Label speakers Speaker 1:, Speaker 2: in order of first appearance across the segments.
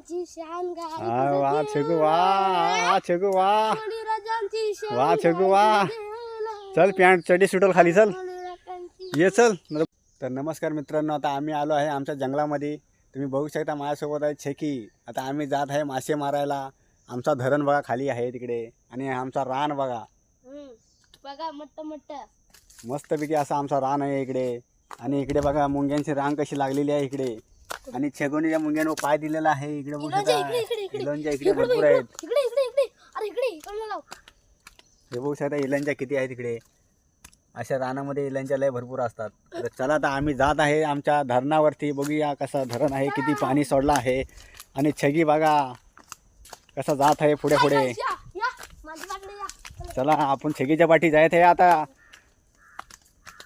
Speaker 1: बळीराजांची शान गाई
Speaker 2: वा छगू वा छगू वा वा छगू वा चल पॅन्ट चड्डी सुटल खाली चल ये चल. तर नमस्कार मित्रांनो, आता आम्ही आलो आहे आमच्या जंगलामध्ये. तुम्ही बघू शकता माझ्यासोबत आहे छेकी. आता आम्ही जात आहे मासे मारायला. आमचा धरण बघा खाली आहे तिकडे आणि आमचा रान बघा
Speaker 1: बघा
Speaker 2: मस्तपैकी असा आमचा रान आहे इकडे. आणि इकडे बघा मुंग्यांची रांग कशी लागलेली आहे इकडे. आणि छगोनीच्या मुंग्यांवर पाय दिलेला आहे इकडे. बघू शकता इलांच्या इकडे भरपूर आहेत. हे बघू शकता इलांच्या किती आहेत इकडे. अशा रानामध्ये इलांच्या लय भरपूर असतात. तर चला आता आम्ही जात आहे आमच्या धरणावरती. बघूया कसा धरण आहे, किती पाणी सोडलं आहे. आणि छगी बघा कसा जात आहे पुढे पुढे. चला आपण छगीच्या पाठी जायत आहे आता.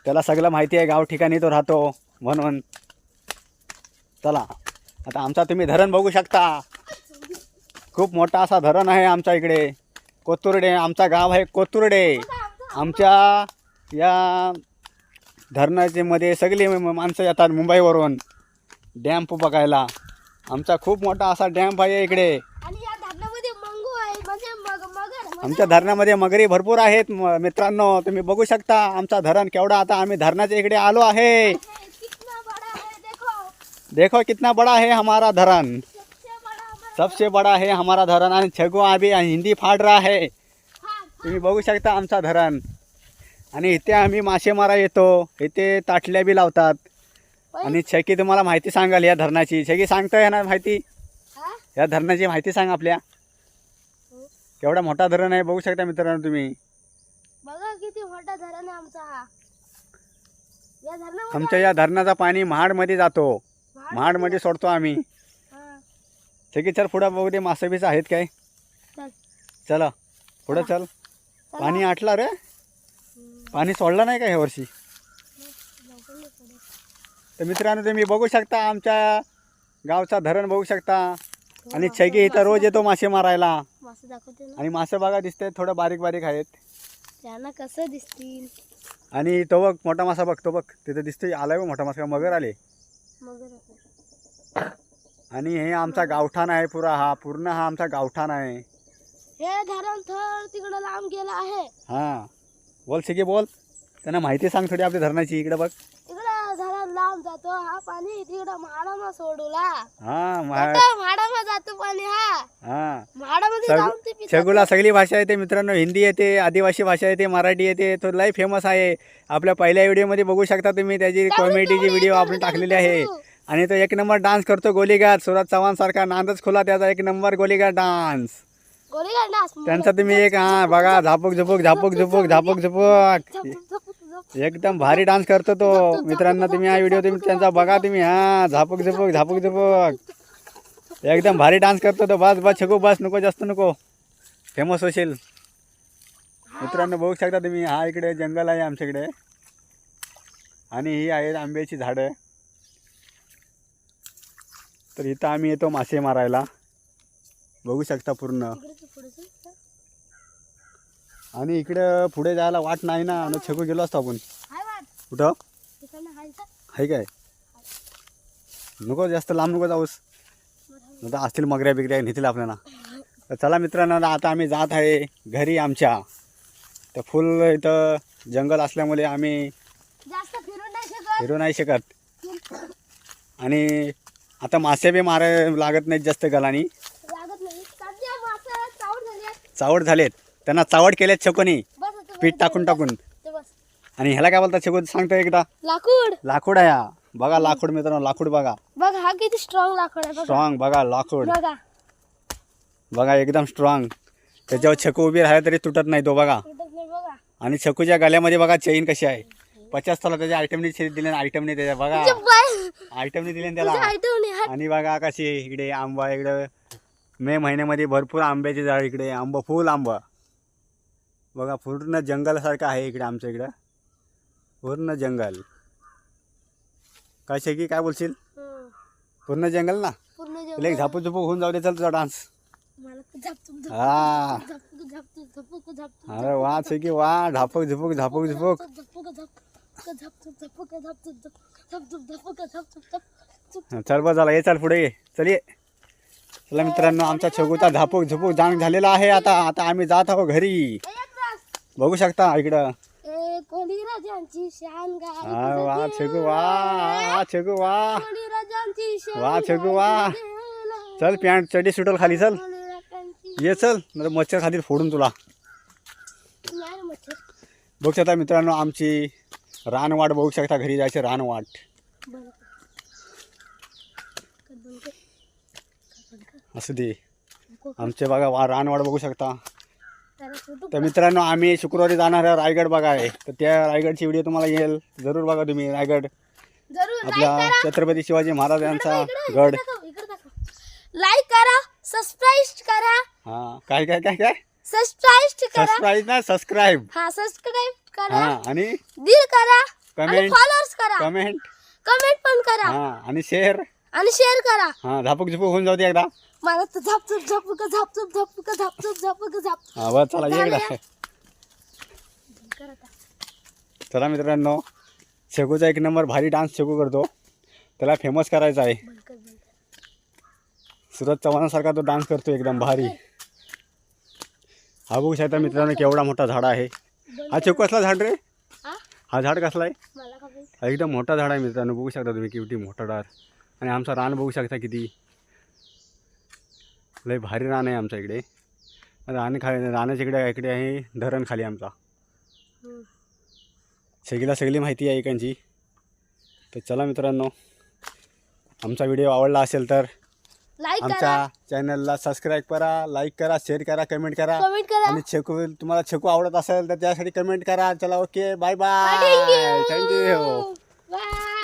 Speaker 2: त्याला सगळं माहिती आहे, गाव ठिकाणी तो राहतो म्हणून. चला आता आमचा तुम्ही धरण बघू शकता. खूप मोठा असा धरण आहे आमच्या इकडे. कोतुर्डे आमचा गाव आहे कोतुर्डे. आमच्या या धरणाचे मध्ये सगळी माणसं येतात मुंबईवरून डॅम्प बघायला. आमचा खूप मोठा असा डॅम्प आहे इकडे. आमच्या धरणामध्ये मगरी भरपूर आहेत मित्रांनो. तुम्ही बघू शकता आमचा धरण केवढा. आता आम्ही धरणाच्या इकडे आलो आहे. देखो कितना बड़ा है हमारा धरण. सबसे बड़ा है हमारा धरण. आणि छगो अभी हिंदी फाड़ रहा है. तुम्ही बघू शकता आमचा धरण. आणि इथे आम्ही मासे मारा येतो. इथे ताटल्या बी लावतात. आणि छकी तुम्हाला माहिती सांगाल या धरणाची. छकी सांगताय ना माहिती, या धरणाची माहिती सांग आपल्या. केवढा मोठा धरण आहे बघू शकता मित्रांनो तुम्ही.
Speaker 1: बघा किती मोठा धरण आहे आमचा हा. या धरणामध्ये
Speaker 2: आमच्या या धरणाचा पाणी महाडमध्ये जातो. महाडमध्ये सोडतो आम्ही. छकी चल पुढं बघू दे मासे बीस आहेत काय. चला पुढं चल. पाणी आटला रे. पाणी सोडलं नाही का ह्या वर्षी. तर मित्रांनो तुम्ही बघू शकता आमच्या गावचा धरण बघू शकता. आणि छगी इथं रोज येतो मासे मारायला. आणि मासे बघा दिसते थोडं बारीक बारीक आहेत.
Speaker 1: त्यांना कसं दिसतील.
Speaker 2: आणि तो बघ मोठा मासा बघ, तो बघ तिथं दिसतोय. आलाय मोठा मासा, मगर आले. आणि हे आमचा गावठाण आहे पुरा. हा पूर्ण हा आमचा गावठाण आहे.
Speaker 1: हे धरण थोडं तिकडं लांब गेला आहे.
Speaker 2: हा बोल छगी बोल. त्यांना माहिती सांग थोडी आपल्या धरणाची. इकडे बघ
Speaker 1: इकडं धरण लांब जातो हा पाणी. तिकडं म्हाडामा सोडूला.
Speaker 2: हा
Speaker 1: म्हाडामा जातो पाणी.
Speaker 2: हा
Speaker 1: म्हाडामध्ये जाऊन ते पितात.
Speaker 2: छगूला सगळी भाषा येते मित्रांनो. हिंदी येते, आदिवासी भाषा येते, मराठी येते. तो लय फेमस आहे. आपल्या पहिल्या व्हिडिओमध्ये बघू शकता तुम्ही. त्याची कॉमेडीची व्हिडिओ आपण टाकलेली आहे. आणि तो एक नंबर डान्स करतो गोलीगाड. सुरज चव्हाण सारखा नांदच खुला त्याचा. एक नंबर गोलीगाड डान्स त्यांचा. तुम्ही एक हा बघा झापूक झुपूक झापूक झुपूक झापूक झुपूक. एकदम भारी डान्स करतो तो मित्रांनो. तुम्ही हा व्हिडिओ तुम्ही त्यांचा बघा तुम्ही. हा झापूक झुपूक झापूक झुपूक एकदम भारी डान्स करतो तो. बस बस छगू बस, नको जास्त नको, फेमस होशील. मित्रांनो बघू शकता तुम्ही. हा इकडे जंगल आहे आमच्याकडे. आणि ही आहेत आंब्याची झाडं. तर इथं आम्ही येतो मासे मारायला. बघू शकता पूर्ण. आणि इकडे पुढे जायला वाट नाही ना. छगू गेलो असतो आपण. कुठं आहे काय. नको जास्त लांब नको जाऊस. आता असतील मगऱ्या बिगऱ्या नेतील आपल्याला. तर चला मित्रांनो आता आम्ही जात आहे घरी आमच्या. तर फुल इथं जंगल असल्यामुळे आम्ही फिरू नाही शकत. आणि आता मासे बी मारायला लागत नाहीत जास्त गलानी. चावड झालेत. त्यांना चावड केलेत छकोनी पीठ टाकून टाकून. आणि ह्याला काय बोलतात छको सांगतो एकदा.
Speaker 1: लाकूड.
Speaker 2: लाकूड आहे हा. बघा लाकूड मित्रांनो. लाकूड बघा.
Speaker 1: बघा हा किती स्ट्रॉंग लाकूड आहे.
Speaker 2: स्ट्रॉंग बघा लाकूड.
Speaker 1: बघा
Speaker 2: बघा एकदम स्ट्रॉंग. त्याच्यावर छकू उभी राहिला तरी तुटत नाही तो बघा. आणि छकूच्या गळ्यामध्ये बघा चेन कशी आहे. 50 तोला त्याच्या आयटमनी दिले. आयटमनी त्याच्या बघा आयटमनी दिले त्याला. आणि बघा कशी इकडे आंबा. इकडे मे महिन्यामध्ये भरपूर आंब्याचे झाड. इकडे आंबा फुल आंबा बघा. पूर्ण जंगलासारखं आहे इकडे आमच्या इकडं. पूर्ण जंगल. काय शेकी काय बोलशील. पूर्ण जंगल ना. एक झापूक झुपूक होऊन जाऊ दे. चल तुझा डान्स. हा अरे वा शेकी वा. झापूक झुपूक झापूक झुपूक. चल बस झाला. ये चल पुढे ये. चल ये. चला मित्रांनो, आमचा छगूचा झापूक झुपूक जाण झालेला आहे. आता आम्ही जात आहोत घरी. बघू शकता इकडं.
Speaker 1: कोळीराजांची शान गाय
Speaker 2: हा वा छगू वा छगू वा
Speaker 1: कोळीराजांची शान
Speaker 2: वा छगू वा. चल पॅन्ट चडी सुटल खाली, चल ये चल, नाही मच्छर खाली फोडून तुला. बघू शकता मित्रांनो, आमची रानवाट बघू शकता. घरी जायचे रानवाट. असू दे, आमचे बघा रानवाट बघू शकता. तर मित्रांनो, आम्ही शुक्रवारी जाणार आहे रायगड बघाय. तर त्या रायगडची व्हिडिओ तुम्हाला येईल. जरूर बघा तुम्ही रायगड, आपला छत्रपती शिवाजी महाराज यांचा गड.
Speaker 1: लाईक करा, सबस्क्राईब करा.
Speaker 2: हा काय काय काय काय
Speaker 1: सबस्क्राईब करा.
Speaker 2: सबस्क्राईब ना सबस्क्राईब.
Speaker 1: हा सबस्क्राईब करा.
Speaker 2: हा आणि
Speaker 1: दिल करा.
Speaker 2: कमेंट
Speaker 1: फॉलोअर्स करा.
Speaker 2: कमेंट
Speaker 1: पण करा.
Speaker 2: हा आणि शेअर.
Speaker 1: आणि शेअर करा.
Speaker 2: हा झापूक झुपूक होऊन जाऊ दे एकदा.
Speaker 1: मला तर झापचूप झापूक झापचूप झापूक झापचूप झापूक झाप.
Speaker 2: हा बस चला ये एकदा. चला मित्रांनो, शेगूचा एक नंबर भारी डान्स शेगू करतो. त्याला फेमस करायचा आहे. सूरज चव्हाणासारखा तो डान्स करतो एकदम भारी. हा बघू शकता मित्रांनो, केवढा मोठा झाड आहे. हा शेगू कसला झाड रे? हा झाड कसला आहे? हा एकदम मोठा झाड आहे मित्रांनो. बघू शकता तुम्ही किती मोठा झाड. आणि आमचा रान बघू शकता किती लय भारी रान आहे आमच्या इकडे. रान खाली, रानाच्या इकडे आहे धरण खाली आमचा. सगळीला सगळी माहिती आहे एकांची. तर चला मित्रांनो, आमचा व्हिडिओ आवडला असेल तर आमच्या चॅनलला सबस्क्राईब करा, लाईक करा, शेअर करा, कमेंट करा. आणि तुम्हाला छकू आवडत असेल तर त्यासाठी कमेंट करा. चला ओके, बाय बाय, थँक्यू.